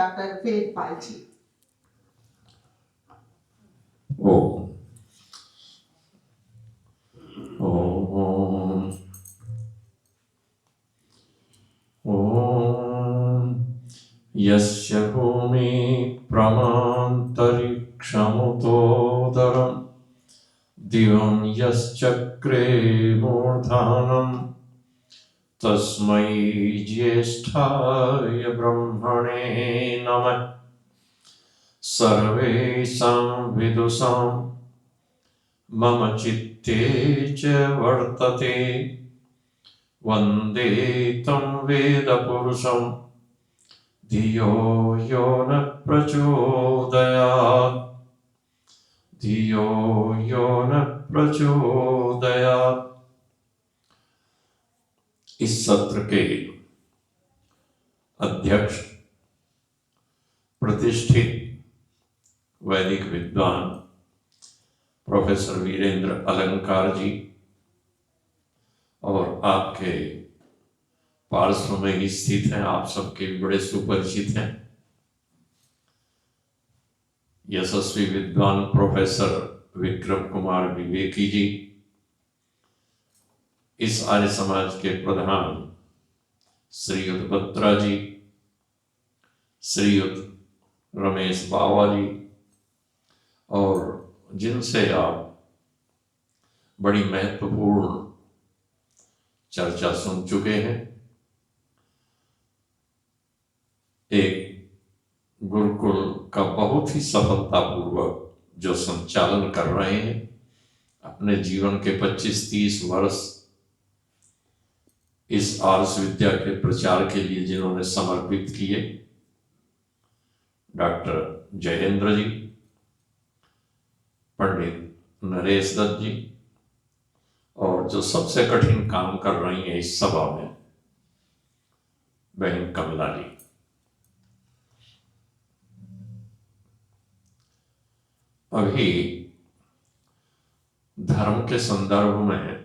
Dr. Faith Palchi. Om. Om. Om. Yasya bhumi pramantarikshmutodaram divam yaschakre murdhanam tasmai jyesthaya brahmane namah sarvesam vidusam मम चित्ते च वर्तते वन्दे तं वेदपुरुषं धियो यो न प्रचोदयात् धियो यो न प्रचोदयात्। इस सत्र के अध्यक्ष प्रतिष्ठित वैदिक विद्वान प्रोफेसर वीरेंद्र अलंकार जी और आपके पार्श्व में ही स्थित हैं, आप सबके बड़े सुपरिचित हैं, यशस्वी विद्वान प्रोफेसर विक्रम कुमार विवेकी जी, इस आर्य समाज के प्रधान श्रीयुत बत्रा जी, श्रीयुत रमेश बावा जी, और जिनसे आप बड़ी महत्वपूर्ण चर्चा सुन चुके हैं। एक गुरुकुल का बहुत ही सफलतापूर्वक जो संचालन कर रहे हैं, अपने जीवन के 25-30 वर्ष इस आर्ष विद्या के प्रचार के लिए जिन्होंने समर्पित किए, डॉक्टर जयेंद्र जी, पंडित नरेश दत्त जी, और जो सबसे कठिन काम कर रही हैं इस सभा में, बहन कमला जी। अभी धर्म के संदर्भ में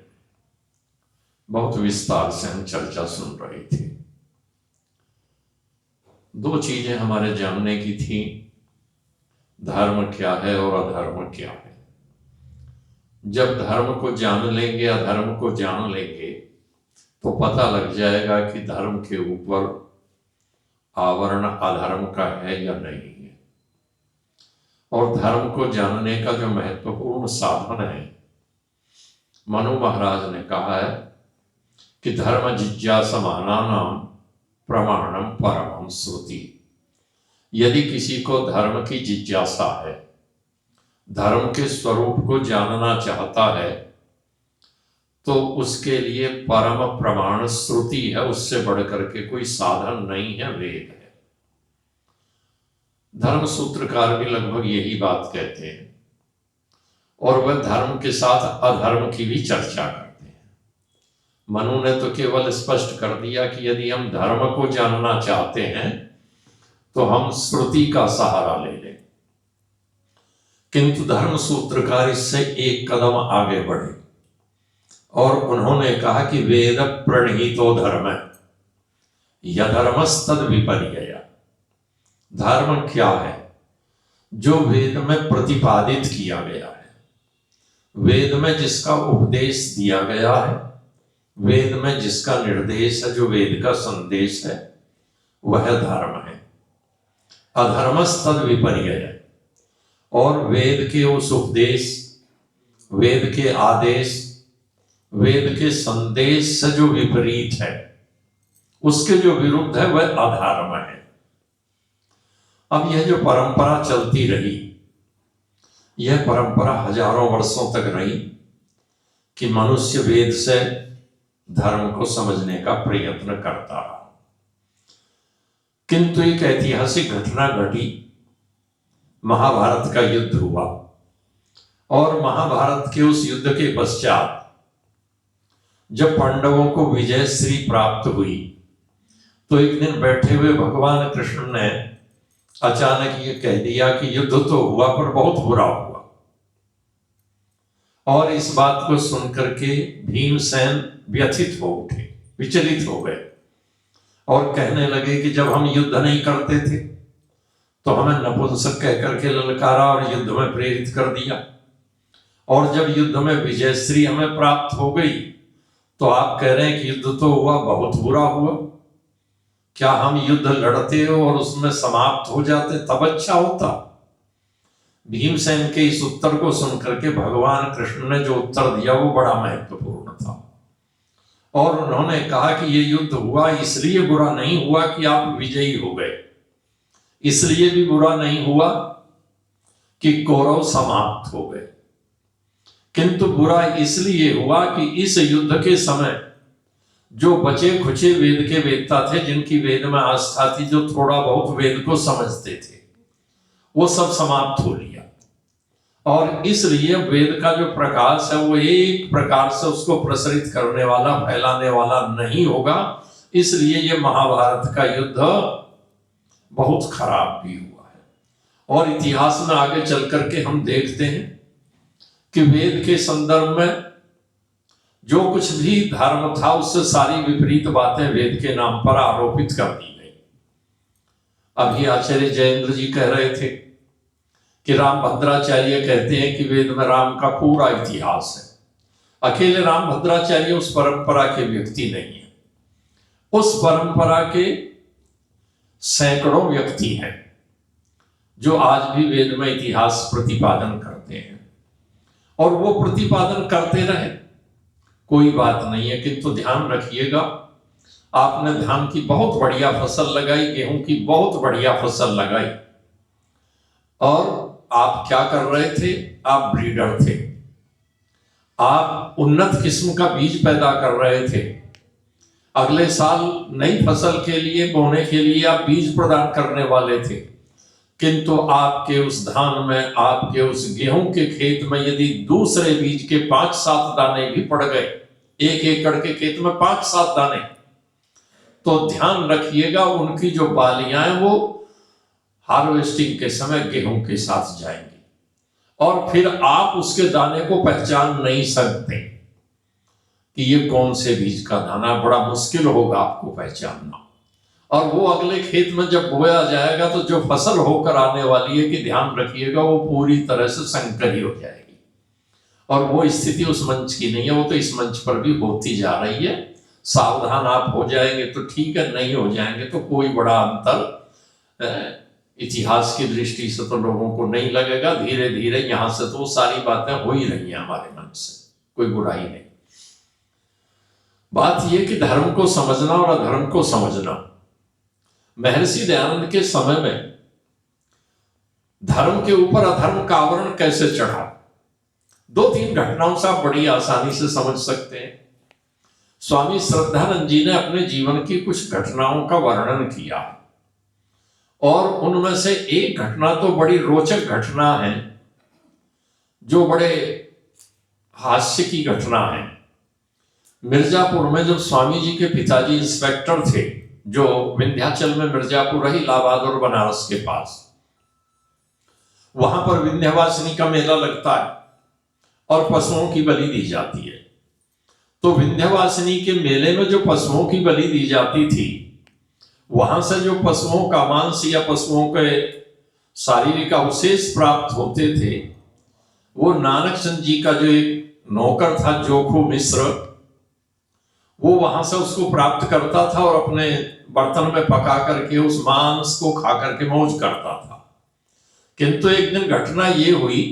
बहुत विस्तार से हम चर्चा सुन रहे थे। दो चीजें हमारे जानने की थी, धर्म क्या है और अधर्म क्या है। जब धर्म को जान लेंगे, अधर्म को जान लेंगे, तो पता लग जाएगा कि धर्म के ऊपर आवरण अधर्म का है या नहीं है। और धर्म को जानने का जो महत्वपूर्ण साधन है, मनु महाराज ने कहा है कि धर्म जिज्ञासमानानां प्रमाणम परमं श्रुति। यदि किसी को धर्म की जिज्ञासा है, धर्म के स्वरूप को जानना चाहता है, तो उसके लिए परम प्रमाण श्रुति है, उससे बढ़कर के कोई साधन नहीं है, वेद है। धर्म सूत्रकार भी लगभग यही बात कहते हैं, और वह धर्म के साथ अधर्म की भी चर्चा करते हैं। मनु ने तो केवल स्पष्ट कर दिया कि यदि हम धर्म को जानना चाहते हैं तो हम श्रुति का सहारा ले लें, किंतु धर्म सूत्रकार इससे एक कदम आगे बढ़े और उन्होंने कहा कि वेद प्रणीतो धर्म यधर्मस्तद विपर्यय। धर्म क्या है? जो वेद में प्रतिपादित किया गया है, वेद में जिसका उपदेश दिया गया है, वेद में जिसका निर्देश है, जो वेद का संदेश है, वह धर्म है। अधर्मस्तद विपर्यय, और वेद के उस उपदेश, वेद के आदेश, वेद के संदेश से जो विपरीत है, उसके जो विरुद्ध है, वह अधर्म है। अब यह जो परंपरा चलती रही, यह परंपरा हजारों वर्षों तक रही कि मनुष्य वेद से धर्म को समझने का प्रयत्न करता रहा। किंतु एक ऐतिहासिक घटना घटी, महाभारत का युद्ध हुआ, और महाभारत के उस युद्ध के पश्चात जब पांडवों को विजयश्री प्राप्त हुई, तो एक दिन बैठे हुए भगवान कृष्ण ने अचानक ये कह दिया कि युद्ध तो हुआ पर बहुत बुरा हुआ। और इस बात को सुनकर के भीमसेन व्यथित हो उठे, विचलित हो गए, और कहने लगे कि जब हम युद्ध नहीं करते थे तो हमें नपुंसक कह करके ललकारा और युद्ध में प्रेरित कर दिया। और जब युद्ध में विजयश्री हमें प्राप्त हो गई तो आप कह रहे हैं कि युद्ध तो हुआ, बहुत बुरा हुआ। क्या हम युद्ध लड़ते हो और उसमें समाप्त हो जाते तब अच्छा होता? भीमसेन के इस उत्तर को सुनकर के भगवान कृष्ण ने जो उत्तर दिया वो बड़ा महत्वपूर्ण था। और उन्होंने कहा कि ये युद्ध हुआ इसलिए बुरा नहीं हुआ कि आप विजयी हो गए, इसलिए भी बुरा नहीं हुआ कि कौरव समाप्त हो गए, किंतु बुरा इसलिए हुआ कि इस युद्ध के समय जो बचे खुचे वेद के वेदता थे, जिनकी वेद में आस्था थी, जो थोड़ा बहुत वेद को समझते थे, वो सब समाप्त हो लिया। और इसलिए वेद का जो प्रकाश है वो एक प्रकार से उसको प्रसरित करने वाला, फैलाने वाला नहीं होगा। इसलिए ये महाभारत का युद्ध बहुत खराब भी हुआ है। और इतिहास में आगे चल करके हम देखते हैं कि वेद के संदर्भ में जो कुछ भी धर्म था उससे सारी विपरीत बातें वेद के नाम पर आरोपित कर दी गई। अभी आचार्य जयेंद्र जी कह रहे थे कि रामभद्राचार्य कहते हैं कि वेद में राम का पूरा इतिहास है। अकेले रामभद्राचार्य उस परंपरा के व्यक्ति नहीं है, उस परंपरा के सैकड़ों व्यक्ति हैं जो आज भी वेद में इतिहास प्रतिपादन करते हैं। और वो प्रतिपादन करते रहे, कोई बात नहीं है, किंतु ध्यान रखिएगा, आपने धान की बहुत बढ़िया फसल लगाई, गेहूं की बहुत बढ़िया फसल लगाई, और आप क्या कर रहे थे? आप ब्रीडर थे, आप उन्नत किस्म का बीज पैदा कर रहे थे। अगले साल नई फसल के लिए, बोने के लिए आप बीज प्रदान करने वाले थे, किंतु आपके उस धान में, आपके उस गेहूं के खेत में यदि दूसरे बीज के 5-7 दाने भी पड़ गए, 1 एकड़ के खेत में 5-7 दाने, तो ध्यान रखिएगा उनकी जो बालियां हैं वो हार्वेस्टिंग के समय गेहूं के साथ जाएंगी, और फिर आप उसके दाने को पहचान नहीं सकते कि ये कौन से बीज का दाना। बड़ा मुश्किल होगा आपको पहचानना। और वो अगले खेत में जब बोया जाएगा तो जो फसल होकर आने वाली है, कि ध्यान रखिएगा, वो पूरी तरह से संकरी हो जाएगी। और वो स्थिति उस मंच की नहीं है, वो तो इस मंच पर भी होती जा रही है। सावधान आप हो जाएंगे तो ठीक है, नहीं हो जाएंगे तो कोई बड़ा अंतर इतिहास की दृष्टि से तो लोगों को नहीं लगेगा। धीरे धीरे यहां से तो सारी बातें हो ही रही हैं हमारे मन से, कोई बुराई नहीं। बात यह कि धर्म को समझना और अधर्म को समझना, महर्षि दयानंद के समय में धर्म के ऊपर अधर्म का आवरण कैसे चढ़ा, 2-3 घटनाओं से आप बड़ी आसानी से समझ सकते हैं। स्वामी श्रद्धानंद जी ने अपने जीवन की कुछ घटनाओं का वर्णन किया, और उनमें से एक घटना तो बड़ी रोचक घटना है, जो बड़े हास्य की घटना है। मिर्जापुर में जब स्वामी जी के पिताजी इंस्पेक्टर थे, जो विंध्याचल में मिर्जापुर है, इलाहाबाद और बनारस के पास, वहां पर विंध्यवासिनी का मेला लगता है और पशुओं की बलि दी जाती है। तो विंध्यवासिनी के मेले में जो पशुओं की बलि दी जाती थी, वहां से जो पशुओं का मांस या पशुओं के शारीरिक अवशेष प्राप्त होते थे, वो नानक चंद जी का जो एक नौकर था जोखू मिश्र, वो वहां से उसको प्राप्त करता था और अपने बर्तन में पका करके उस मांस को खा करके मौज करता था। किंतु एक दिन घटना ये हुई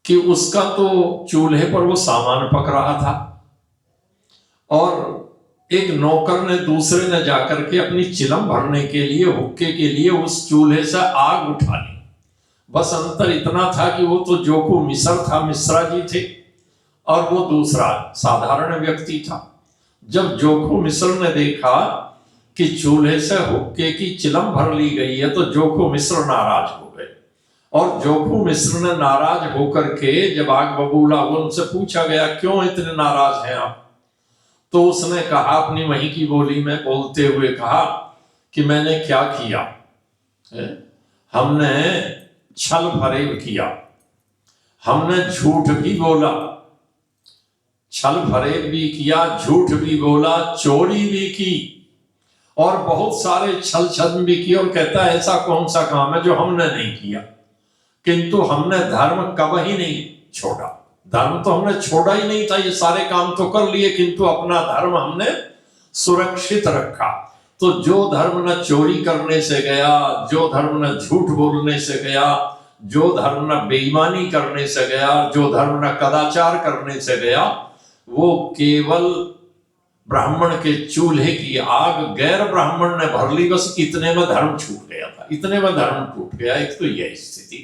कि उसका तो चूल्हे पर वो सामान पक रहा था, और एक नौकर ने, दूसरे ने जाकर के अपनी चिलम भरने के लिए, हुक्के के लिए उस चूल्हे से आग उठा ली। बस अंतर इतना था कि वो तो जोखू मिश्र था, मिश्रा जी थे, और वो दूसरा साधारण व्यक्ति था। जब जोखू मिश्र ने देखा कि चूल्हे से हुक्के की चिलम भर ली गई है, तो जोखू मिश्र नाराज हो गए। और जोखू मिश्र ने नाराज होकर के जब आग बबूला, उनसे पूछा गया क्यों इतने नाराज हैं आप, तो उसने कहा, अपनी वहीं की बोली में बोलते हुए कहा कि मैंने क्या किया, हमने छल फरेब किया, हमने झूठ भी बोला, छल फरेब भी किया, झूठ भी बोला, चोरी भी की, और बहुत सारे छल छद्म भी किए, और कहता है ऐसा कौन सा काम है जो हमने नहीं किया, किंतु हमने धर्म कब ही नहीं छोड़ा। धर्म तो हमने छोड़ा ही नहीं था, ये सारे काम तो कर लिए, किंतु अपना धर्म हमने सुरक्षित रखा। तो जो धर्म न चोरी करने से गया, जो धर्म न झूठ बोलने से गया, जो धर्म न बेईमानी करने से गया, जो धर्म न कदाचार करने से गया, वो केवल ब्राह्मण के चूल्हे की आग गैर ब्राह्मण ने भर ली, बस इतने में धर्म छूट गया था, इतने में धर्म टूट गया। एक तो यह स्थिति,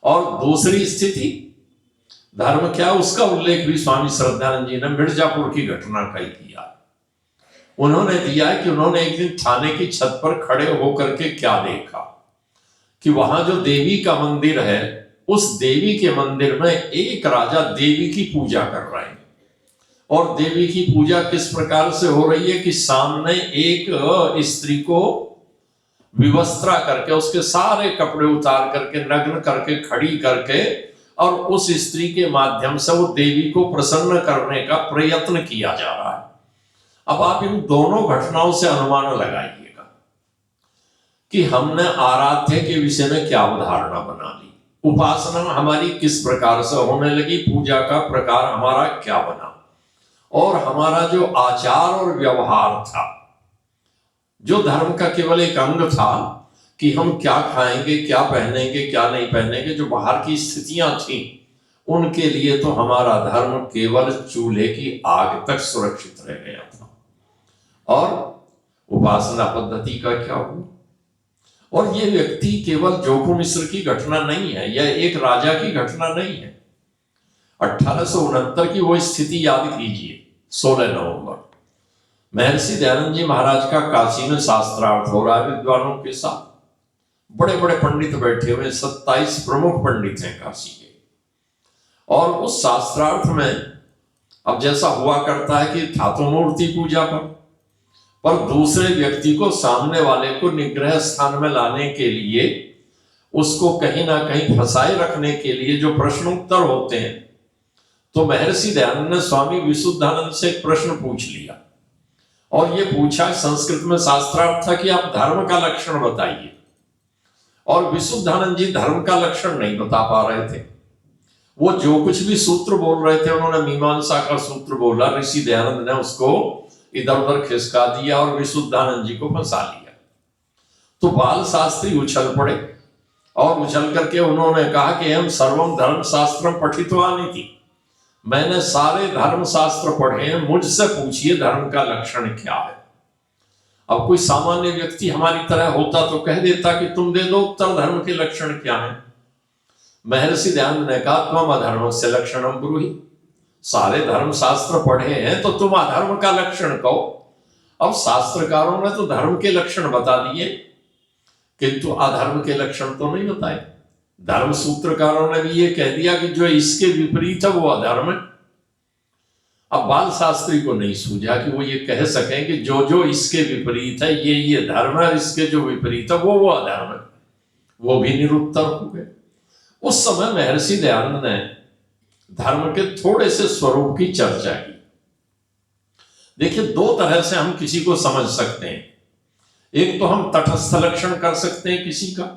और दूसरी स्थिति धर्म क्या, उसका उल्लेख भी स्वामी श्रद्धानंद जी ने मिर्जापुर की घटना का ही किया। उन्होंने दिया है कि उन्होंने एक दिन थाने की छत पर खड़े होकर के क्या देखा कि वहां जो देवी का मंदिर है, उस देवी के मंदिर में एक राजा देवी की पूजा कर रहे हैं। और देवी की पूजा किस प्रकार से हो रही है कि सामने एक स्त्री को विवस्त्रा करके, उसके सारे कपड़े उतार करके, नग्न करके खड़ी करके, और उस स्त्री के माध्यम से वो देवी को प्रसन्न करने का प्रयत्न किया जा रहा है। अब आप इन दोनों घटनाओं से अनुमान लगाइएगा कि हमने आराध्य के विषय में क्या अवधारणा बना ली, उपासना हमारी किस प्रकार से होने लगी, पूजा का प्रकार हमारा क्या बना, और हमारा जो आचार और व्यवहार था, जो धर्म का केवल एक अंग था कि हम क्या खाएंगे, क्या पहनेंगे, क्या नहीं पहनेंगे, जो बाहर की स्थितियां थी, उनके लिए तो हमारा धर्म केवल चूल्हे की आग तक सुरक्षित रह गया था। और उपासना पद्धति का क्या हुआ? और ये व्यक्ति केवल जोगू मिश्र की घटना नहीं है, यह एक राजा की घटना नहीं है। 1869 की वो स्थिति याद कीजिए, 16 नवंबर महर्षि दयानंद जी महाराज का काशी में शास्त्रार्थ हो रहा है विद्वानों के साथ। बड़े बड़े पंडित बैठे हुए, 27 प्रमुख पंडित हैं काशी के। और उस शास्त्रार्थ में अब जैसा हुआ करता है कि था तो मूर्ति पूजा पर दूसरे व्यक्ति को, सामने वाले को निग्रह स्थान में लाने के लिए, उसको कहीं ना कहीं फंसाए रखने के लिए जो प्रश्नोत्तर होते हैं, तो महर्षि दयानंद ने स्वामी विशुद्धानंद से एक प्रश्न पूछ लिया। और ये पूछा, संस्कृत में शास्त्रार्थ था कि आप धर्म का लक्षण बताइए। और विशुद्धानंद जी धर्म का लक्षण नहीं बता पा रहे थे। वो जो कुछ भी सूत्र बोल रहे थे, उन्होंने मीमांसा का सूत्र बोला, ऋषि दयानंद ने उसको इधर उधर खिसका दिया और विशुद्धानंद जी को फंसा लिया। तो बाल शास्त्री उछल पड़े, और उछल करके उन्होंने कहा कि हम सर्वम धर्म शास्त्रम पठितवानी थी, मैंने सारे धर्म शास्त्र पढ़े हैं, मुझसे पूछिए धर्म का लक्षण क्या है। अब कोई सामान्य व्यक्ति हमारी तरह होता तो कह देता कि तुम दे दो उत्तर, धर्म के लक्षण क्या है। महर्षि दयानंद ने कहा, त्वम अधर्म से लक्षणम ब्रूहि, सारे धर्म शास्त्र पढ़े हैं तो तुम अधर्म का लक्षण कहो। अब शास्त्रकारों ने तो धर्म के लक्षण बता दिए, किंतु अधर्म के लक्षण तो नहीं बताए। धर्म सूत्रकारों ने भी ये कह दिया कि जो इसके विपरीत है वो अधर्म है। अब बाल शास्त्री को नहीं सूझा कि वो ये कह सकें कि जो जो इसके विपरीत है ये धर्म है, और इसके जो विपरीत है वो अधर्म है। वो भी निरुत्तर हो गए। उस समय महर्षि दयानंद ने धर्म के थोड़े से स्वरूप की चर्चा की। देखिए, दो तरह से हम किसी को समझ सकते हैं। एक तो हम तटस्थ लक्षण कर सकते हैं किसी का,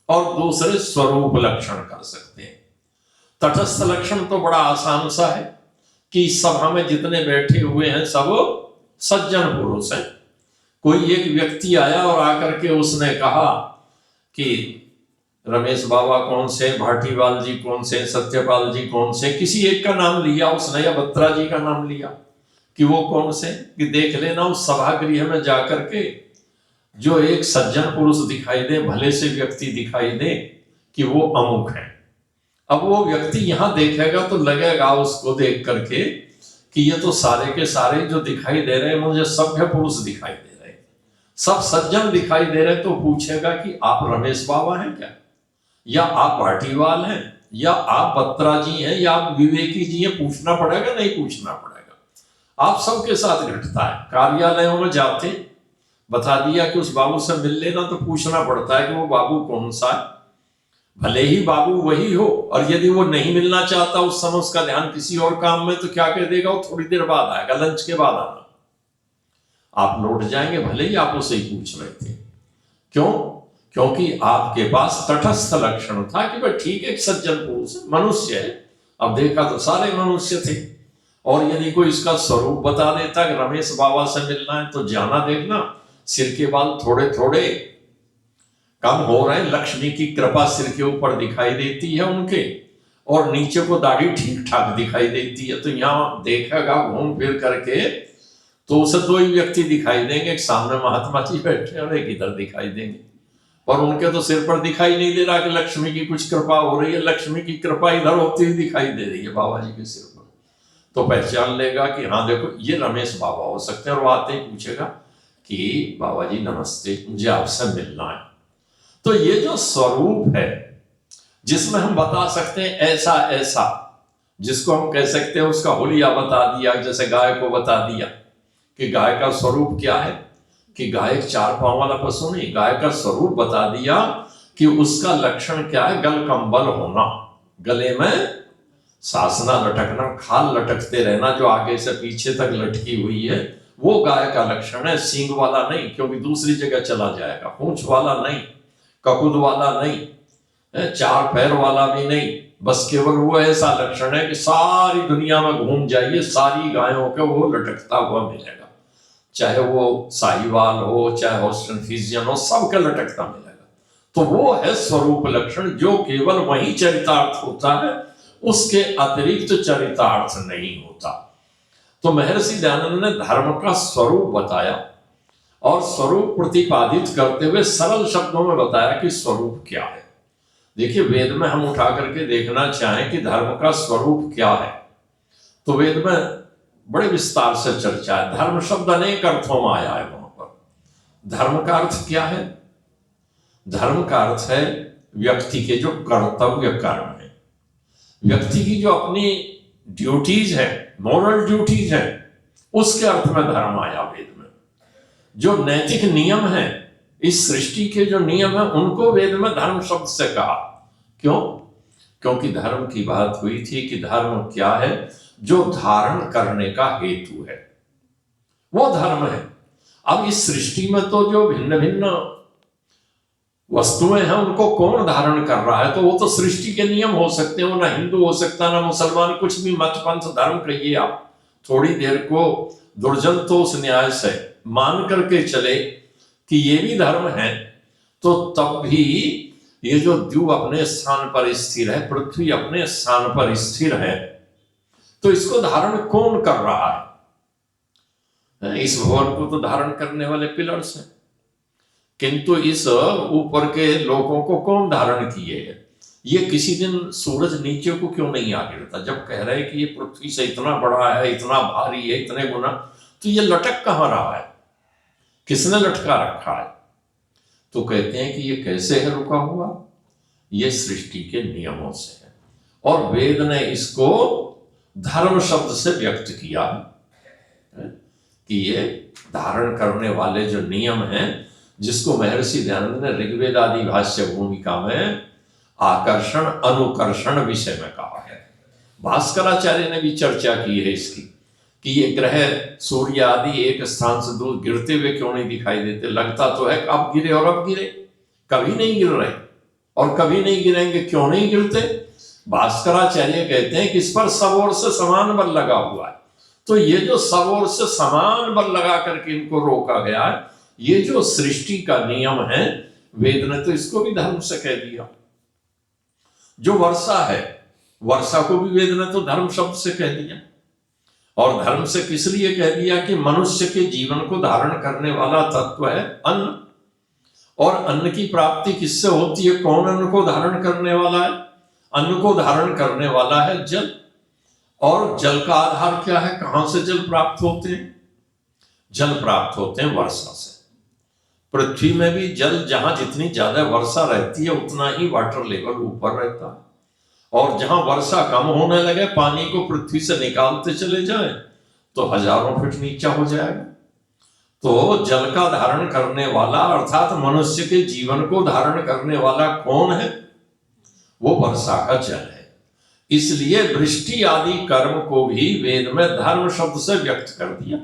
और दूसरे स्वरूप लक्षण कर सकते हैं। तटस्थ लक्षण तो बड़ा आसान सा है कि इस सभा में जितने बैठे हुए हैं सब सज्जन पुरुष हैं। कोई एक व्यक्ति आया और आकर के उसने कहा कि रमेश बाबा कौन से, भाटीवाल जी कौन से, सत्यपाल जी कौन से, किसी एक का नाम लिया उसने, या बत्रा जी का नाम लिया कि वो कौन से, कि देख लेना उस सभागृह में जाकर के जो एक सज्जन पुरुष दिखाई दे, भले से व्यक्ति दिखाई दे, कि वो अमुक है। अब वो व्यक्ति यहां देखेगा तो लगेगा उसको देख करके कि ये तो सारे के सारे जो दिखाई दे रहे हैं मुझे सभ्य पुरुष दिखाई दे रहे हैं, सब सज्जन दिखाई दे रहे हैं। तो पूछेगा कि आप रमेश बाबा हैं क्या, या आप भाटीवाल हैं, या आप बत्रा जी हैं, या आप विवेकी जी हैं? पूछना पड़ेगा, नहीं पूछना पड़ेगा। आप सबके साथ घटता है। कार्यालयों में जाते बता दिया कि उस बाबू से मिल लेना, तो पूछना पड़ता है कि वो बाबू कौन सा है। भले ही बाबू वही हो, और यदि वो नहीं मिलना चाहता उस समय, उसका ध्यान किसी और काम में, तो क्या कह देगा, वो थोड़ी देर बाद आएगा, लंच के बाद आना। आप लौट जाएंगे, भले ही आप उसे ही पूछ रहे थे। क्यों? क्योंकि आपके पास तटस्थ लक्षण था कि भाई ठीक है, एक सज्जन पुरुष है, मनुष्य है। अब देखा तो सारे मनुष्य थे, और यदि कोई इसका स्वरूप बता देता कि रमेश बाबा से मिलना है, तो जाना देखना सिर के बाल थोड़े थोड़े कम हो रहे हैं, लक्ष्मी की कृपा सिर के ऊपर दिखाई देती है उनके, और नीचे को दाढ़ी ठीक ठाक दिखाई देती है। तो यहाँ देखेगा घूम फिर करके तो उसे दो ही व्यक्ति दिखाई देंगे, एक सामने महात्मा जी बैठे और एक इधर दिखाई देंगे, और उनके तो सिर पर दिखाई नहीं दे रहा कि लक्ष्मी की कुछ कृपा हो रही है, लक्ष्मी की कृपा इधर होती हुई दिखाई दे रही है बाबा जी के सिर पर। तो पहचान लेगा कि हाँ देखो ये रमेश बाबा हो सकते हैं, और वो आते ही पूछेगा कि बाबा जी नमस्ते, मुझे आपसे मिलना है। तो ये जो स्वरूप है जिसमें हम बता सकते हैं ऐसा ऐसा, जिसको हम कह सकते हैं उसका हुलिया बता दिया, जैसे गाय को बता दिया कि गाय का स्वरूप क्या है, कि गाय एक 4 पांव वाला पशु नहीं, गाय का स्वरूप बता दिया कि उसका लक्षण क्या है, गल कंबल होना, गले में सासना लटकना, खाल लटकते रहना जो आगे से पीछे तक लटकी हुई है, वो गाय का लक्षण है। सींग वाला नहीं, क्योंकि दूसरी जगह चला जाएगा, पूंछ वाला नहीं, ककुद वाला नहीं, 4 पैर वाला भी नहीं, बस केवल वो ऐसा लक्षण है कि सारी दुनिया में घूम जाइए, सारी गायों के वो लटकता हुआ मिलेगा, चाहे वो साहिवाल हो, चाहे होस्टन फ्रीजियन हो, सबका लटकता मिलेगा। तो वो है स्वरूप लक्षण, जो केवल वही चरितार्थ होता है, उसके अतिरिक्त चरितार्थ नहीं होता। तो महर्षि दयानंद ने धर्म का स्वरूप बताया, और स्वरूप प्रतिपादित करते हुए सरल शब्दों में बताया कि स्वरूप क्या है। देखिए, वेद में हम उठा करके देखना चाहें कि धर्म का स्वरूप क्या है, तो वेद में बड़े विस्तार से चर्चा है। धर्म शब्द अनेक अर्थों में आया है। वहां पर धर्म का अर्थ क्या है? धर्म का अर्थ है व्यक्ति के जो कर्तव्य कर्म है, व्यक्ति की जो अपनी ड्यूटीज है, मॉरल ड्यूटीज है, उसके अर्थ में धर्म आया वेद में। जो नैतिक नियम है, इस सृष्टि के जो नियम है, उनको वेद में धर्म शब्द से कहा। क्यों? क्योंकि धर्म की बात हुई थी कि धर्म क्या है, जो धारण करने का हेतु है, वो धर्म है। अब इस सृष्टि में तो जो भिन्न भिन्न वस्तुएं हैं, उनको कौन धारण कर रहा है? तो वो तो सृष्टि के नियम हो सकते हैं, वो ना हिंदू हो सकता, ना मुसलमान, कुछ भी मत पंथ धर्म कहिए आप। थोड़ी देर को दुर्जन तो उस न्याय से मान करके चले कि ये भी धर्म है, तो तब भी ये जो द्यू अपने स्थान पर स्थिर है, पृथ्वी अपने स्थान पर स्थिर है, तो इसको धारण कौन कर रहा है? इस भवन को तो धारण करने वाले पिलर्स हैं, किंतु इस ऊपर के लोगों को कौन धारण किए है? ये किसी दिन सूरज नीचे को क्यों नहीं आ गिरता? जब कह रहे हैं कि ये पृथ्वी से इतना बड़ा है, इतना भारी है, इतने गुना, तो ये लटक कहां रहा है? किसने लटका रखा है? तो कहते हैं कि ये कैसे है रुका हुआ? ये सृष्टि के नियमों से है, और वेद ने इसको धर्म शब्द से व्यक्त किया है कि ये धारण करने वाले जो नियम हैं, जिसको महर्षि दयानंद ने ऋग्वेद आदि भाष्य भूमिका में आकर्षण अनुकर्षण विषय में कहा है। भास्कराचार्य ने भी चर्चा की है इसकी, कि ये ग्रह सूर्य आदि एक स्थान से दूर गिरते हुए क्यों नहीं दिखाई देते? लगता तो है अब गिरे और अब गिरे, कभी नहीं गिर रहे और कभी नहीं गिरेंगे। क्यों नहीं गिरते? भास्कराचार्य कहते हैं कि इस पर सब ओर से समान बल लगा हुआ है। तो ये जो सब ओर से समान बल लगा करके इनको रोका गया है, ये जो सृष्टि का नियम है, वेद ने तो इसको भी धर्म से कह दिया। जो वर्षा है, वर्षा को भी वेद ने तो धर्म शब्द से कह दिया। और धर्म से किस लिए कह दिया? कि मनुष्य के जीवन को धारण करने वाला तत्व है अन्न, और अन्न की प्राप्ति किससे होती है? कौन अन्न को धारण करने वाला है? अन्न को धारण करने वाला है जल, और जल का आधार क्या है? कहां से जल प्राप्त होते हैं? जल प्राप्त होते हैं वर्षा से। पृथ्वी में भी जल, जहां जितनी ज्यादा वर्षा रहती है उतना ही वाटर लेवल ऊपर रहता है, और जहां वर्षा कम होने लगे, पानी को पृथ्वी से निकालते चले जाएं, तो हजारों फीट नीचा हो जाएगा। तो जल का धारण करने वाला, अर्थात मनुष्य के जीवन को धारण करने वाला कौन है? वो वर्षा का जल है। इसलिए वृष्टि आदि कर्म को भी वेद में धर्म शब्द से व्यक्त कर दिया।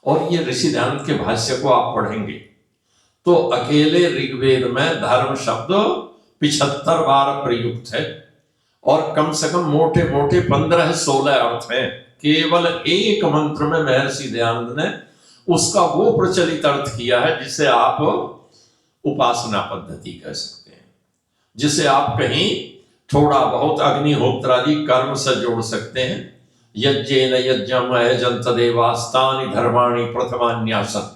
और ये ऋषि दयानंद के भाष्य को आप पढ़ेंगे तो अकेले ऋग्वेद में धर्म शब्द 75 बार प्रयुक्त है और कम से कम मोटे मोटे 15-16 अर्थ हैं। केवल एक मंत्र में महर्षि दयानंद ने उसका वो प्रचलित अर्थ किया है जिसे आप उपासना पद्धति कह सकते हैं, जिसे आप कहीं थोड़ा बहुत अग्निहोत्रादि कर्म से जोड़ सकते हैं। यज्ञेन यज्ञम यजन्त देवास्तानि धर्माणि प्रथमान्यासन्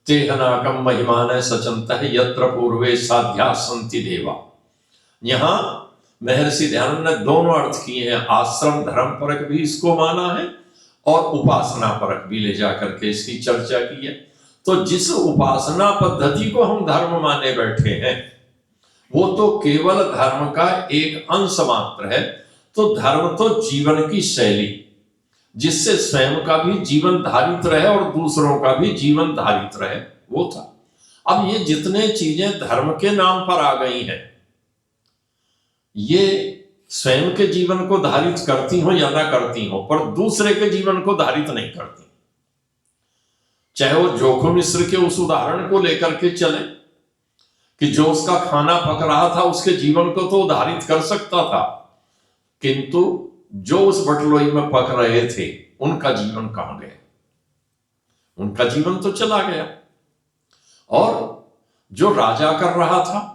तेहनाकम महिमान सचंत यत्र पूर्वे साध्या संति देवा। यहां महर्षि दयानंद ने दोनों अर्थ किए हैं, आश्रम धर्म परक भी इसको माना है और उपासना परक भी ले जाकर के इसकी चर्चा की है। तो जिस उपासना पद्धति को हम धर्म माने बैठे हैं वो तो केवल धर्म का एक अंश मात्र है। तो धर्म तो जीवन की शैली जिससे स्वयं का भी जीवन धारित रहे और दूसरों का भी जीवन धारित रहे वो था। अब ये जितने चीजें धर्म के नाम पर आ गई हैं ये स्वयं के जीवन को धारित करती हो या ना करती हो पर दूसरे के जीवन को धारित नहीं करती। चाहे वो जोखो मिश्र के उस उदाहरण को लेकर के चले कि जो उसका खाना पक रहा था उसके जीवन को तो धारित कर सकता था, किंतु जो उस बटलोई में पक रहे थे उनका जीवन कहां गया? उनका जीवन तो चला गया। और जो राजा कर रहा था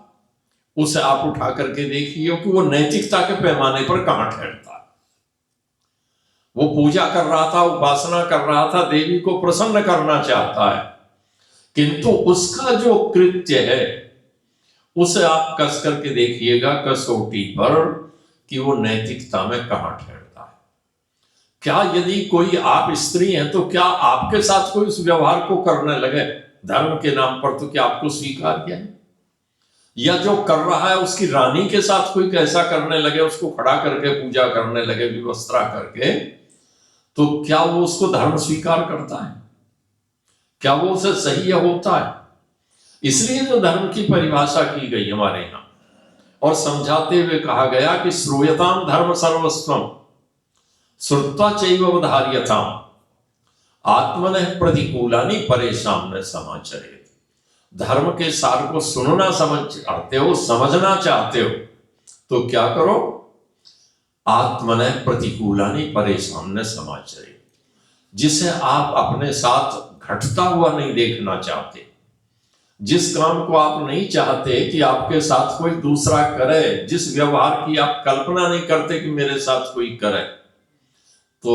उसे आप उठा करके देखिए कि वो नैतिकता के पैमाने पर कहां ठहरता है। वो पूजा कर रहा था, उपासना कर रहा था, देवी को प्रसन्न करना चाहता है, किंतु उसका जो कृत्य है उसे आप कस करके देखिएगा कसौटी पर कि वो नैतिकता में कहां ठहरता है। क्या यदि कोई आप स्त्री हैं तो क्या आपके साथ कोई उस व्यवहार को करने लगे धर्म के नाम पर तो क्या आपको स्वीकार किया है? या जो कर रहा है उसकी रानी के साथ कोई कैसा करने लगे, उसको खड़ा करके पूजा करने लगे विवस्त्रा करके, तो क्या वो उसको धर्म स्वीकार करता है? क्या वो उसे सही होता है? इसलिए जो धर्म की परिभाषा की गई हमारे यहां और समझाते हुए कहा गया कि श्रूयताम धर्म सर्वस्वम श्रुत्वा चैवधार्यताम आत्मनः प्रतिकूलानि परेशान न समाचरेत्। धर्म के सार को सुनना चाहते हो, समझना चाहते हो तो क्या करो? आत्मनः प्रतिकूलानि परेशान न समाचरेत्। जिसे आप अपने साथ घटता हुआ नहीं देखना चाहते, जिस काम को आप नहीं चाहते कि आपके साथ कोई दूसरा करे, जिस व्यवहार की आप कल्पना नहीं करते कि मेरे साथ कोई करे, तो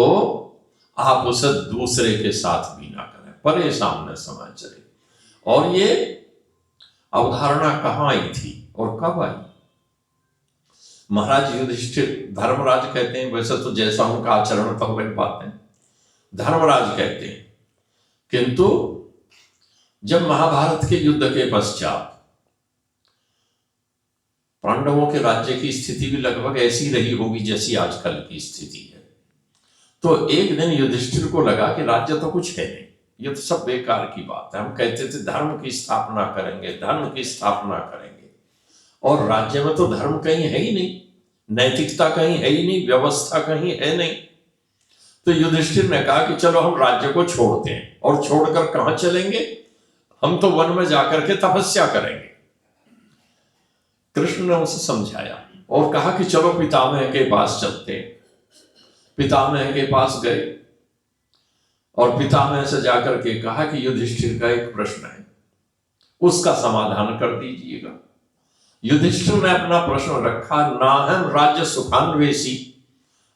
आप उसे दूसरे के साथ भी ना करें, परेशान न समाचरेत्। और ये अवधारणा कहां आई थी और कब आई? महाराज युधिष्ठिर, धर्मराज कहते हैं, वैसे तो जैसा उनका आचरण था वही बात है, धर्मराज कहते हैं, किंतु जब महाभारत के युद्ध के पश्चात पांडवों के राज्य की स्थिति भी लगभग ऐसी रही होगी जैसी आजकल की स्थिति है, तो एक दिन युधिष्ठिर को लगा कि राज्य तो कुछ है नहीं, ये तो सब बेकार की बात है। हम कहते थे धर्म की स्थापना करेंगे, धर्म की स्थापना करेंगे, और राज्य में तो धर्म कहीं है ही नहीं, नैतिकता कहीं है ही नहीं, व्यवस्था कहीं है नहीं। तो युधिष्ठिर ने कहा कि चलो हम राज्य को छोड़ते हैं, और छोड़कर कहां चलेंगे? हम तो वन में जाकर के तपस्या करेंगे। कृष्ण ने उसे समझाया और कहा कि चलो पितामह के पास चलते हैं। पितामह के पास गए और पितामह से जाकर के कहा कि युधिष्ठिर का एक प्रश्न है, उसका समाधान कर दीजिएगा। युधिष्ठिर ने अपना प्रश्न रखा, नाहं राज्य सुखान्वेषी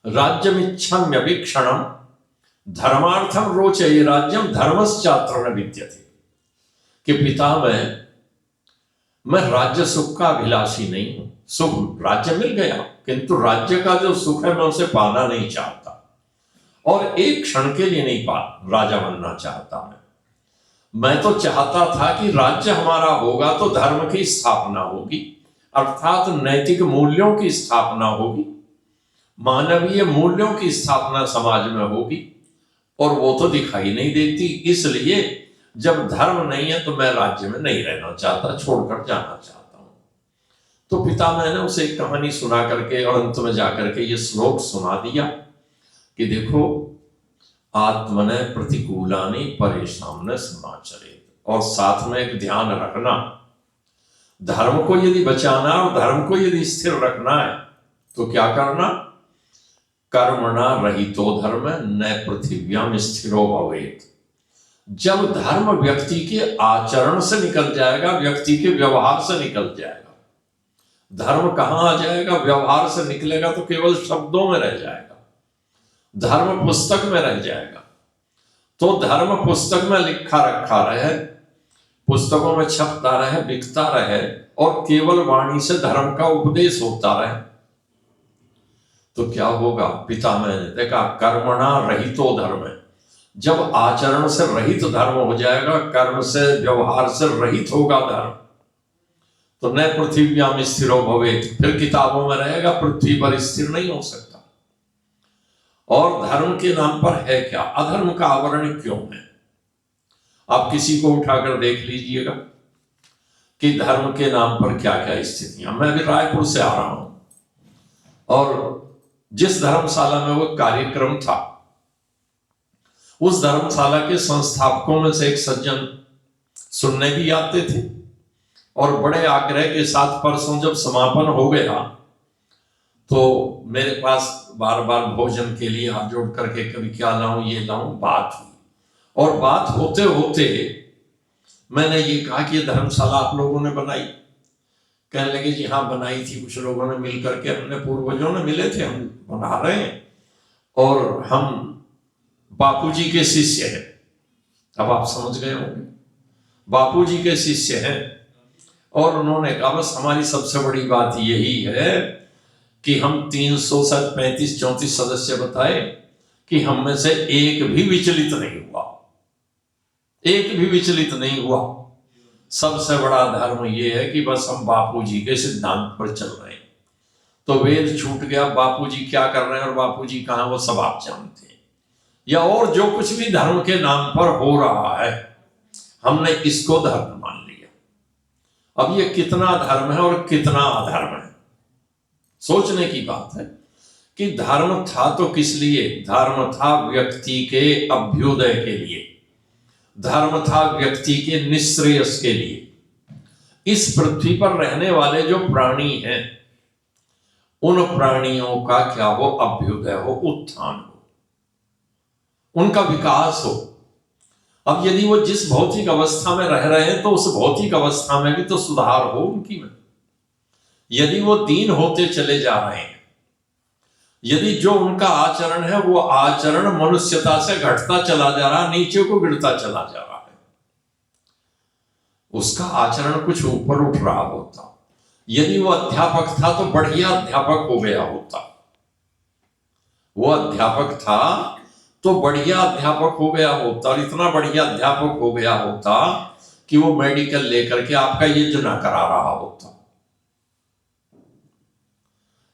राज्यमिच्छाम्यभीक्षणम् धर्मार्थम रोचये राज्यम धर्मश्चात्र न विद्यते। कि पितामह, मैं राज्य सुख का अभिलाषी नहीं हूं, सुख राज्य मिल गया किंतु राज्य का जो सुख है मैं उसे पाना नहीं चाहता, और एक क्षण के लिए नहीं राजा बनना चाहता। मैं तो चाहता था कि राज्य हमारा होगा तो धर्म की स्थापना होगी, अर्थात नैतिक मूल्यों की स्थापना होगी, मानवीय मूल्यों की स्थापना समाज में होगी, और वो तो दिखाई नहीं देती। इसलिए जब धर्म नहीं है तो मैं राज्य में नहीं रहना चाहता, छोड़कर जाना चाहता हूं। तो पितामह ने उसे एक कहानी सुना करके और अंत में जाकर के ये श्लोक सुना दिया कि देखो, आत्मने प्रतिकूलानि परेशान समाचरेत। और साथ में एक ध्यान रखना, धर्म को यदि बचाना और धर्म को यदि स्थिर रखना है तो क्या करना? कर्मणा रहितो धर्म न पृथिव्याम स्थिरो भवेत। जब धर्म व्यक्ति के आचरण से निकल जाएगा, व्यक्ति के व्यवहार से निकल जाएगा, धर्म कहां आ जाएगा? व्यवहार से निकलेगा तो केवल शब्दों में रह जाएगा, धर्म पुस्तक में रह जाएगा। तो धर्म पुस्तक में लिखा रखा रहे, पुस्तकों में छपता रहे, बिकता रहे और केवल वाणी से धर्म का उपदेश होता रहे तो क्या होगा? पिता मैंने देखा कर्मणा रहितो धर्म है। जब आचरण से रहित धर्म हो जाएगा, कर्म से व्यवहार से रहित होगा धर्म, तो न पृथ्व्याम स्थिरो भवेत, फिर किताबों में रहेगा, पृथ्वी पर स्थिर नहीं हो सकता। और धर्म के नाम पर है क्या? अधर्म का आवरण क्यों है? आप किसी को उठाकर देख लीजिएगा कि धर्म के नाम पर क्या क्या स्थितियां। मैं अभी रायपुर से आ रहा हूं और जिस धर्मशाला में वो कार्यक्रम था, उस धर्मशाला के संस्थापकों में से एक सज्जन सुनने भी आते थे और बड़े आग्रह के साथ परसों जब समापन हो गया तो मेरे पास बार बार भोजन के लिए हाथ जोड़ करके कभी क्या लाऊं, ये लाऊं, बात हुई। और बात होते होते मैंने ये कहा कि ये धर्मशाला आप लोगों ने बनाई? कहने लगे जी हाँ बनाई थी, कुछ लोगों ने मिल करके, अपने पूर्वजों ने मिले थे, हम बना रहे हैं और हम बापूजी के शिष्य हैं। अब आप समझ गए होंगे, बापूजी के शिष्य हैं। और उन्होंने कहा बस हमारी सबसे बड़ी बात यही है कि हम 335-34 सदस्य बताए कि हम में से एक भी विचलित नहीं हुआ, एक भी विचलित नहीं हुआ। सबसे बड़ा धर्म यह है कि बस हम बापूजी के सिद्धांत पर चल रहे हैं। तो वेद छूट गया, बापूजी क्या कर रहे हैं और बापूजी कहां, वो सब आप जानते हैं। या और जो कुछ भी धर्म के नाम पर हो रहा है, हमने इसको धर्म मान लिया। अब ये कितना धर्म है और कितना अधर्म है, सोचने की बात है कि धर्म था तो किस लिए? धर्म था व्यक्ति के अभ्युदय के लिए, धर्म था व्यक्ति के निश्रेयस के लिए। इस पृथ्वी पर रहने वाले जो प्राणी हैं, उन प्राणियों का क्या हो? अभ्युदय हो, उत्थान हो, उनका विकास हो। अब यदि वो जिस भौतिक अवस्था में रह रहे हैं तो उस भौतिक अवस्था में भी तो सुधार हो उनकी में। यदि वो दीन होते चले जा रहे हैं, यदि जो उनका आचरण है वो आचरण मनुष्यता से घटता चला जा रहा, नीचे को गिरता चला जा रहा है, उसका आचरण कुछ ऊपर उठ रहा होता, यदि वो अध्यापक था तो बढ़िया अध्यापक हो गया होता, वो अध्यापक था तो बढ़िया अध्यापक हो गया होता, और इतना बढ़िया अध्यापक हो गया होता कि वो मेडिकल लेकर के आपका यज्ञ ना करा रहा होता।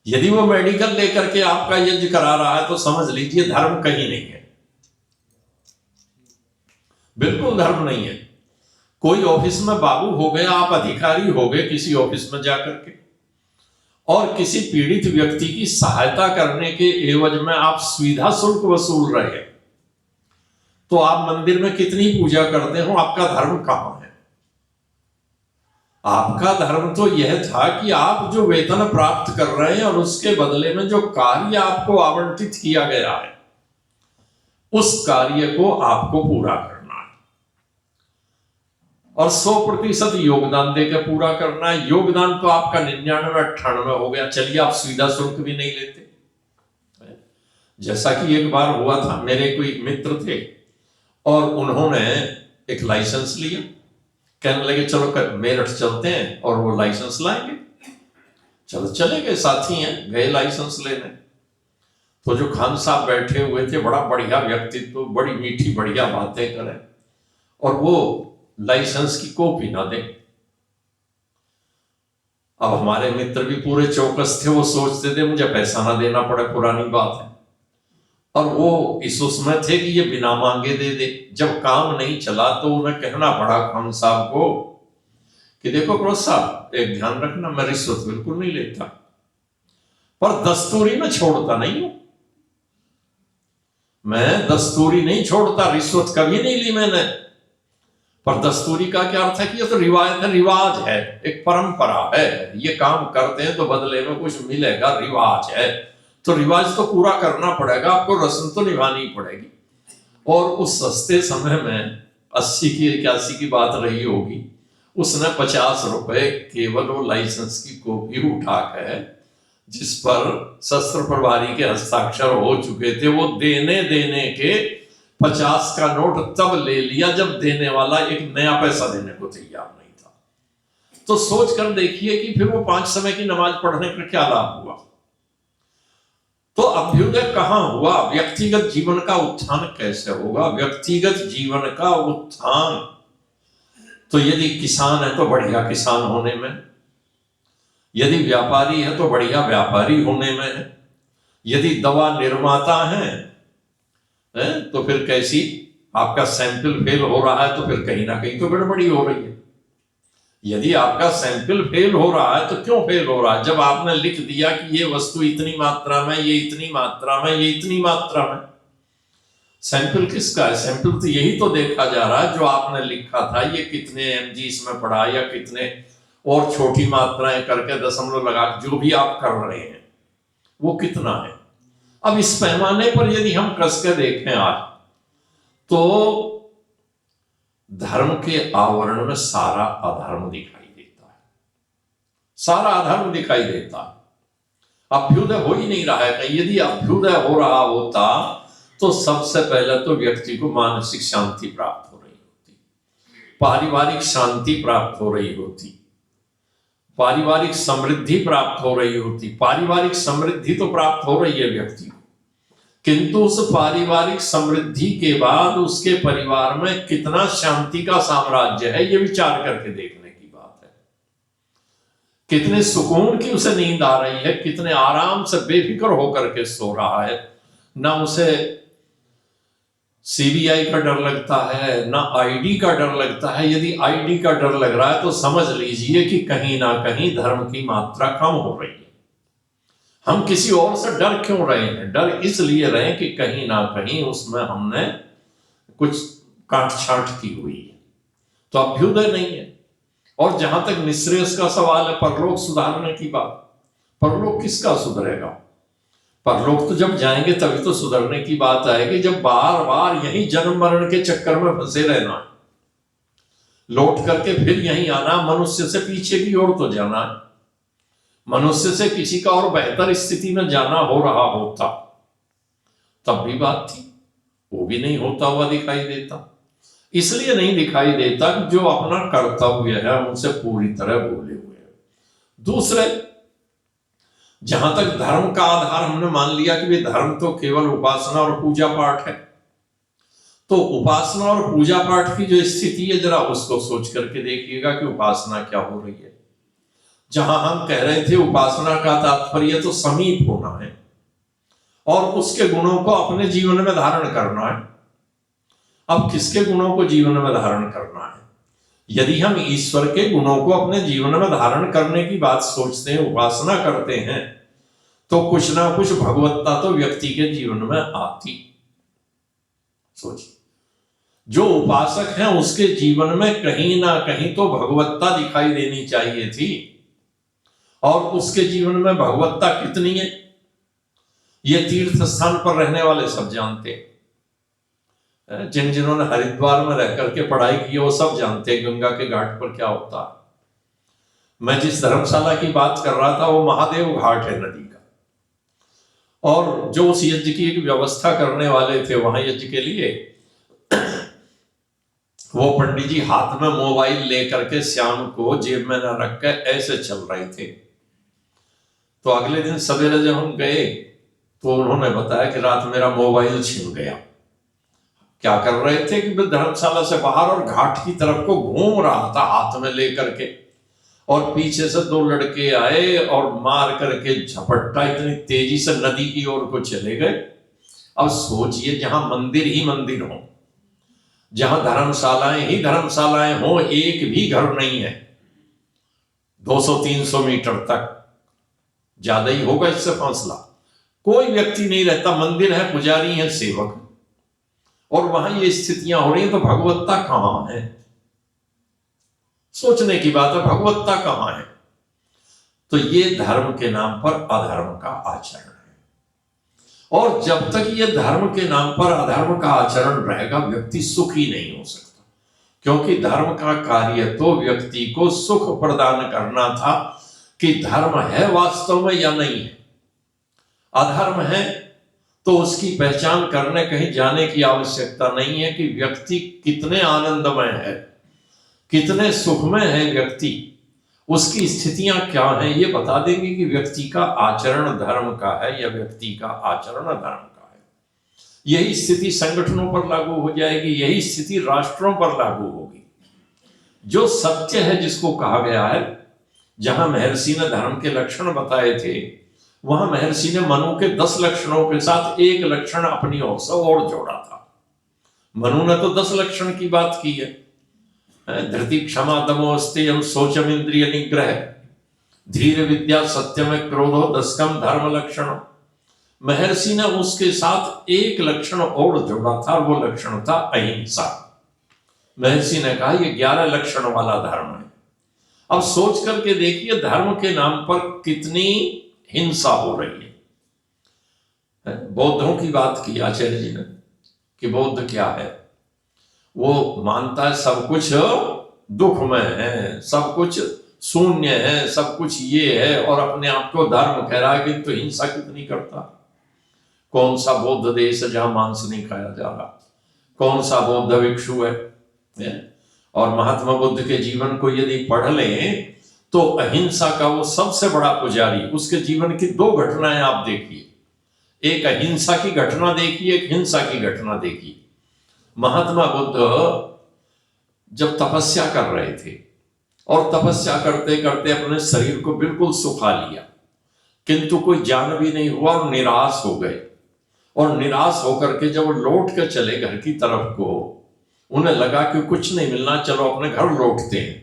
यदि वो मेडिकल लेकर के आपका यज्ञ करा रहा है तो समझ लीजिए धर्म कहीं नहीं है, बिल्कुल धर्म नहीं है। कोई ऑफिस में बाबू हो गए, आप अधिकारी हो गए किसी ऑफिस में जाकर के, और किसी पीड़ित व्यक्ति की सहायता करने के एवज में आप सुविधा शुल्क वसूल रहे हैं, तो आप मंदिर में कितनी पूजा करते हो, आपका धर्म कहां है? आपका धर्म तो यह था कि आप जो वेतन प्राप्त कर रहे हैं और उसके बदले में जो कार्य आपको आवंटित किया गया है, उस कार्य को आपको पूरा करना है और 100% योगदान देकर पूरा करना है। योगदान तो आपका 99-98 हो गया, चलिए आप सुविधा शुल्क भी नहीं लेते। जैसा कि एक बार हुआ था, मेरे कोई मित्र थे और उन्होंने एक लाइसेंस लिया, कहने लगे चलो मेरठ चलते हैं और वो लाइसेंस लाएंगे। चलो चले गए, साथी हैं, गए लाइसेंस लेने। तो जो खान साहब बैठे हुए थे, बड़ा बढ़िया व्यक्तित्व, बड़ी मीठी बढ़िया बातें करें, और वो लाइसेंस की कॉपी ना दे। अब हमारे मित्र भी पूरे चौकस थे, वो सोचते थे मुझे पैसा ना देना पड़े, पुरानी बात है, और वो इस उसमें थे कि ये बिना मांगे दे दे। जब काम नहीं चला तो उन्हें कहना पड़ा खान साहब को कि देखो प्रोफ साहब, एक ध्यान रखना, मैं रिश्वत बिल्कुल नहीं लेता, पर दस्तूरी में छोड़ता नहीं हूं। मैं दस्तूरी नहीं छोड़ता, रिश्वत कभी नहीं ली मैंने। पर दस्तूरी का क्या अर्थ है कि ये तो रिवायत है, रिवाज है, एक परंपरा है, ये काम करते हैं तो बदले में कुछ मिलेगा, रिवाज है, तो रिवाज तो पूरा करना पड़ेगा, आपको रस्म तो निभानी पड़ेगी। और उस सस्ते समय में 80 की 81 की बात रही होगी, उसने 50 रुपए केवल वो लाइसेंस की कॉपी उठा के, जिस पर शस्त्र प्रभारी के हस्ताक्षर हो चुके थे, वो देने के 50 का नोट तब ले लिया जब देने वाला एक नया पैसा देने को तैयार नहीं था। तो सोच कर देखिए कि फिर वो 5 समय की नमाज पढ़ने का क्या लाभ हुआ। तो अभ्युदय कहां हुआ? व्यक्तिगत जीवन का उत्थान कैसे होगा? व्यक्तिगत जीवन का उत्थान तो यदि किसान है तो बढ़िया किसान होने में, यदि व्यापारी है तो बढ़िया व्यापारी होने में है, यदि दवा निर्माता है तो फिर कैसी आपका सैंपल फेल हो रहा है तो फिर कहीं ना कहीं तो गड़बड़ी हो रही है। यदि आपका सैंपल फेल हो रहा है तो क्यों फेल हो रहा है? जब आपने लिख दिया कि ये वस्तु इतनी मात्रा में, ये इतनी मात्रा में, ये इतनी मात्रा में, सैंपल किसका है? सैंपल तो यही तो देखा जा रहा है जो आपने लिखा था, ये कितने mg इसमें पड़ा या कितने, और छोटी मात्राएं करके दशमलव लगा, जो भी आप कर रहे हैं वो कितना है। अब इस पैमाने पर यदि हम कस के देखें आज, तो धर्म के आवरण में सारा अधर्म दिखाई देता है, सारा अधर्म दिखाई देता है। अभ्युदय हो ही नहीं रहा है कहीं। यदि अभ्युदय हो रहा होता तो सबसे पहले तो व्यक्ति को मानसिक शांति प्राप्त हो रही होती, पारिवारिक शांति प्राप्त हो रही होती, पारिवारिक समृद्धि प्राप्त हो रही होती। पारिवारिक समृद्धि तो प्राप्त हो रही है व्यक्ति को, किंतु उस पारिवारिक समृद्धि के बाद उसके परिवार में कितना शांति का साम्राज्य है, ये विचार करके देखने की बात है। कितने सुकून की उसे नींद आ रही है, कितने आराम से बेफिक्र होकर के सो रहा है, ना उसे सीबीआई का डर लगता है, ना आईडी का डर लगता है। यदि आईडी का डर लग रहा है तो समझ लीजिए कि कहीं ना कहीं धर्म की मात्रा कम हो रही है। हम किसी और से डर क्यों रहे हैं? डर इसलिए रहे कि कहीं ना कहीं उसमें हमने कुछ काट छाट की हुई है, तो अभ्युदय नहीं है। और जहां तक निःश्रेयस का सवाल है, परलोक सुधारने की बात, परलोक किसका सुधरेगा? परलोक तो जब जाएंगे तभी तो सुधरने की बात आएगी, जब बार बार यही जन्म मरण के चक्कर में फंसे रहना है, लौट करके फिर यहीं आना, मनुष्य से पीछे की ओर तो जाना है। मनुष्य से किसी का और बेहतर स्थिति में जाना हो रहा होता तब भी बात थी, वो भी नहीं होता हुआ दिखाई देता। इसलिए नहीं दिखाई देता कि जो अपना कर्तव्य है उनसे पूरी तरह भूले हुए हैं। दूसरे, जहां तक धर्म का आधार हमने मान लिया कि वे धर्म तो केवल उपासना और पूजा पाठ है, तो उपासना और पूजा पाठ की जो स्थिति है जरा उसको सोच करके देखिएगा कि उपासना क्या हो रही है। जहां हम कह रहे थे उपासना का तात्पर्य तो समीप होना है और उसके गुणों को अपने जीवन में धारण करना है। अब किसके गुणों को जीवन में धारण करना है? यदि हम ईश्वर के गुणों को अपने जीवन में धारण करने की बात सोचते हैं, उपासना करते हैं, तो कुछ ना कुछ भगवत्ता तो व्यक्ति के जीवन में आती। सोचिए, जो उपासक है उसके जीवन में कहीं ना कहीं तो भगवत्ता दिखाई देनी चाहिए थी, और उसके जीवन में भगवत्ता कितनी है ये तीर्थ स्थान पर रहने वाले सब जानते हैं। जिन्होंने हरिद्वार में रह करके पढ़ाई की वो सब जानते हैं गंगा के घाट पर क्या होता है। मैं जिस धर्मशाला की बात कर रहा था वो महादेव घाट है नदी का, और जो उस यज्ञ की एक व्यवस्था करने वाले थे वहां यज्ञ के लिए, वो पंडित जी हाथ में मोबाइल लेकर के शाम को जेब में न रख कर ऐसे चल रहे थे। तो अगले दिन सवेरे जब हम गए तो उन्होंने बताया कि रात मेरा मोबाइल छिन गया। क्या कर रहे थे कि धर्मशाला से बाहर और घाट की तरफ को घूम रहा था हाथ में लेकर के, और पीछे से 2 लड़के आए और मार करके झपट्टा इतनी तेजी से नदी की ओर को चले गए। अब सोचिए, जहां मंदिर ही मंदिर हो, जहां धर्मशालाएं ही धर्मशालाएं हो, एक भी घर नहीं है 200-300 मीटर तक, ज्यादा ही होगा इससे फासला, कोई व्यक्ति नहीं रहता। मंदिर है, पुजारी है, सेवक, और वहां ये स्थितियां हो रही हैं, तो भगवत्ता कहां है? सोचने की बात है, भगवत्ता कहां है? तो ये धर्म के नाम पर अधर्म का आचरण है, और जब तक ये धर्म के नाम पर अधर्म का आचरण रहेगा, व्यक्ति सुखी नहीं हो सकता। क्योंकि धर्म का कार्य तो व्यक्ति को सुख प्रदान करना था कि धर्म है वास्तव में या नहीं है। अधर्म है तो उसकी पहचान करने कहीं जाने की आवश्यकता नहीं है कि व्यक्ति कितने आनंदमय है, कितने सुखमय है व्यक्ति, उसकी स्थितियां क्या हैं, ये बता देंगे कि व्यक्ति का आचरण धर्म का है या व्यक्ति का आचरण अधर्म का है। यही स्थिति संगठनों पर लागू हो जाएगी, यही स्थिति राष्ट्रों पर लागू होगी। जो सत्य है, जिसको कहा गया है, जहां महर्षि ने धर्म के लक्षण बताए थे, वहां महर्षि ने मनु के 10 लक्षणों के साथ एक लक्षण अपनी ओर से और जोड़ा था। मनु ने तो 10 लक्षण की बात की है, धृति क्षमा दमो अस्तेयम शौचम इंद्रिय निग्रह धीर विद्या सत्यम क्रोधो दशकम धर्म लक्षण। महर्षि ने उसके साथ एक लक्षण और जोड़ा था, वो लक्षण था अहिंसा। महर्षि ने कहा ये 11 लक्षण वाला धर्म है। अब सोच करके देखिए, धर्म के नाम पर कितनी हिंसा हो रही है। बौद्धों की बात की आचार्य जी ने कि बौद्ध क्या है, वो मानता है सब कुछ दुखमय है, सब कुछ शून्य है, सब कुछ ये है, और अपने आप को धर्म कह रहा है कि तो हिंसा कितनी करता। कौन सा बौद्ध देश है जहां मांस नहीं खाया जा रहा? कौन सा बौद्ध भिक्षु है? और महात्मा बुद्ध के जीवन को यदि पढ़ लें तो अहिंसा का वो सबसे बड़ा पुजारी, उसके जीवन की 2 घटनाएं आप देखिए, एक अहिंसा की घटना देखिए, एक हिंसा की घटना देखिए। महात्मा बुद्ध जब तपस्या कर रहे थे और तपस्या करते करते अपने शरीर को बिल्कुल सुखा लिया, किंतु कोई जान भी नहीं हुआ और निराश हो गए। और निराश होकर के जब लौट के चले घर की तरफ को, उन्हें लगा कि कुछ नहीं मिलना, चलो अपने घर लौटते हैं।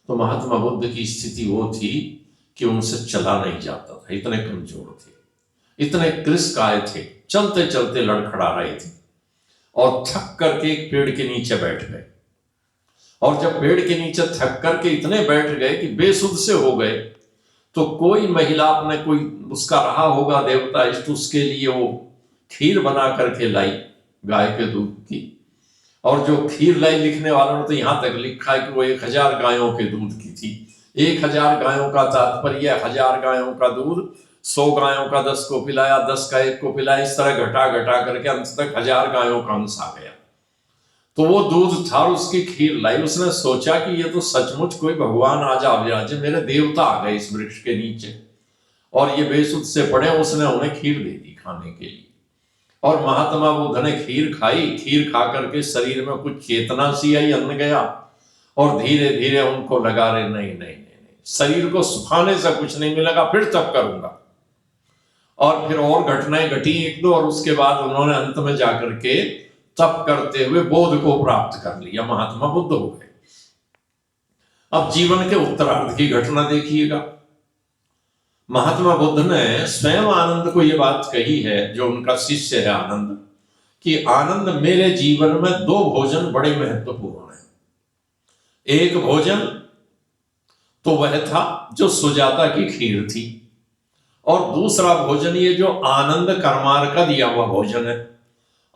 तो महात्मा बुद्ध की स्थिति वो थी कि उनसे चला नहीं जाता था, इतने कमजोर थे, इतने कृशकाय थे, चलते चलते लड़खड़ा रहे थे, और थक करके एक पेड़ के नीचे बैठ गए। और जब पेड़ के नीचे थक करके इतने बैठ गए कि बेसुध से हो गए, तो कोई महिला अपने, कोई उसका रहा होगा देवता इष्ट, उसके लिए वो खीर बना करके लाई गाय के दूध की। और जो खीर लाई, लिखने वालों ने तो यहां तक लिखा है कि वो 1000 गायों के दूध की थी। 1000 गायों का तात्पर्य 1000 गायों का दूध, 100 गायों का 10 को पिलाया, 10 का 1 को पिलाया, इस तरह घटा घटा करके अंत तक 1000 गायों का अंश आ गया। तो वो दूध था, उसकी खीर लाई। उसने सोचा कि ये तो सचमुच कोई भगवान आज आ विराजे, मेरे देवता आ गए इस वृक्ष के नीचे, और ये बेसुध से पड़े। उसने उन्हें खीर दे दी खाने के लिए, और महात्मा बुद्ध ने खीर खाई। खीर खा करके शरीर में कुछ चेतना सी आई, अन्न गया, और धीरे धीरे उनको लगा रहे नहीं नहीं नहीं नहीं, शरीर को सुखाने से कुछ नहीं मिलेगा, फिर तप करूंगा। और फिर और घटनाएं घटी 1-2, और उसके बाद उन्होंने अंत में जाकर के तप करते हुए बोध को प्राप्त कर लिया, महात्मा बुद्ध हो गए। अब जीवन के उत्तरार्ध की घटना देखिएगा। महात्मा बुद्ध ने स्वयं आनंद को यह बात कही है, जो उनका शिष्य है आनंद, कि आनंद मेरे जीवन में 2 भोजन बड़े महत्वपूर्ण हैं। एक भोजन तो वह था जो सुजाता की खीर थी, और दूसरा भोजन ये जो आनंद कर्मार का दिया हुआ भोजन है।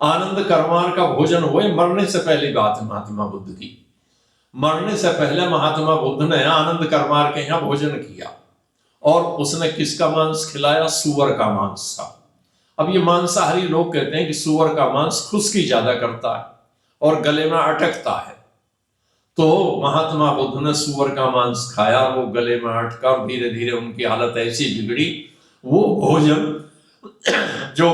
आनंद कर्मार का भोजन हुए मरने से पहले बात है महात्मा बुद्ध की। मरने से पहले महात्मा बुद्ध ने आनंद कर्मार के यहाँ भोजन किया, और उसने किसका मांस खिलाया? सूअर का मांस था। अब ये मांसाहारी लोग कहते हैं कि सूअर का मांस खुश्की ज्यादा करता है और गले में अटकता है। तो महात्मा बुद्ध ने सूअर का मांस खाया, वो गले में अटका, और धीरे धीरे उनकी हालत ऐसी बिगड़ी। वो भोजन जो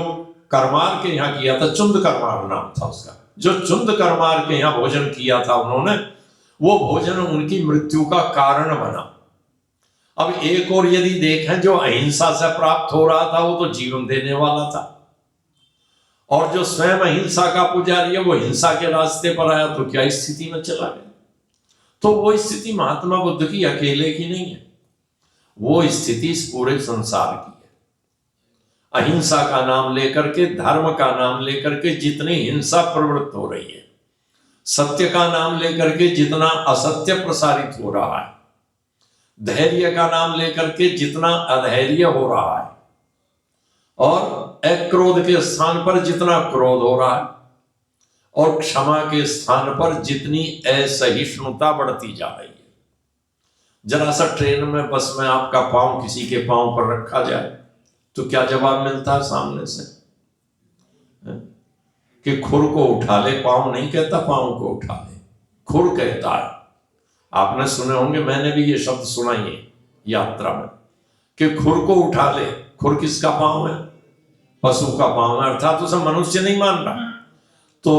कर्मार के यहाँ किया था, चुंद कर्मार नाम था उसका, जो चुंद कर्मार के यहाँ भोजन किया था उन्होंने, वो भोजन उनकी मृत्यु का कारण बना। अब एक और यदि देखें, जो अहिंसा से प्राप्त हो रहा था वो तो जीवन देने वाला था, और जो स्वयं अहिंसा का पुजारी है वो हिंसा के रास्ते पर आया, तो क्या स्थिति में चला गया। तो वो स्थिति महात्मा बुद्ध की अकेले की नहीं है, वो स्थिति इस पूरे संसार की है। अहिंसा का नाम लेकर के, धर्म का नाम लेकर के जितनी हिंसा प्रवृत्त हो रही है, सत्य का नाम लेकर के जितना असत्य प्रसारित हो रहा है, धैर्य का नाम लेकर के जितना अधैर्य हो रहा है, और अक्रोध के स्थान पर जितना क्रोध हो रहा है, और क्षमा के स्थान पर जितनी असहिष्णुता बढ़ती जा रही है। जरा सा ट्रेन में, बस में आपका पांव किसी के पांव पर रखा जाए तो क्या जवाब मिलता है सामने से? कि खुर को उठा ले, पांव नहीं कहता पांव को उठा ले, खुर कहता है। आपने सुने होंगे, मैंने भी ये शब्द सुना ही है यात्रा में, कि खुर को उठा ले। खुर किसका पांव है? पशु का पांव है, अर्थात उसे मनुष्य नहीं मान रहा। तो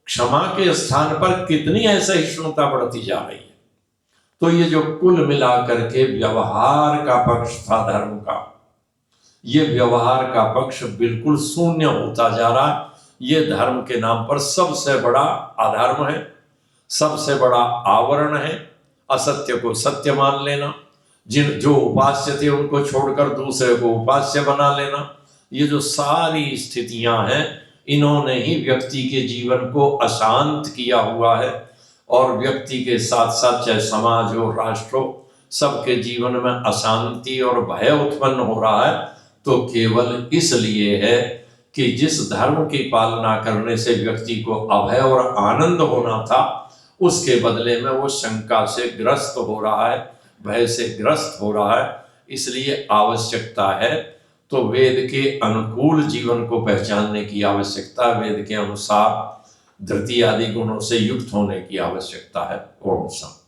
क्षमा के स्थान पर कितनी असहिष्णुता बढ़ती जा रही है। तो ये जो कुल मिलाकर के व्यवहार का पक्ष था धर्म का, ये व्यवहार का पक्ष बिल्कुल शून्य होता जा रहा। ये धर्म के नाम पर सबसे बड़ा अधर्म है, सबसे बड़ा आवरण है। असत्य को सत्य मान लेना, जो उपास्य थे उनको छोड़कर दूसरे को उपास्य बना लेना, ये जो सारी स्थितियां हैं, इन्होंने ही व्यक्ति के जीवन को अशांत किया हुआ है। और व्यक्ति के साथ साथ चाहे समाज हो, राष्ट्र हो, सबके जीवन में अशांति और भय उत्पन्न हो रहा है। तो केवल इसलिए है कि जिस धर्म की पालना करने से व्यक्ति को अभय और आनंद होना था, उसके बदले में वो शंका से ग्रस्त हो रहा है, भय से ग्रस्त हो रहा है। इसलिए आवश्यकता है तो वेद के अनुकूल जीवन को पहचानने की आवश्यकता, वेद के अनुसार धृति आदि गुणों से युक्त होने की आवश्यकता है। ओम शांति।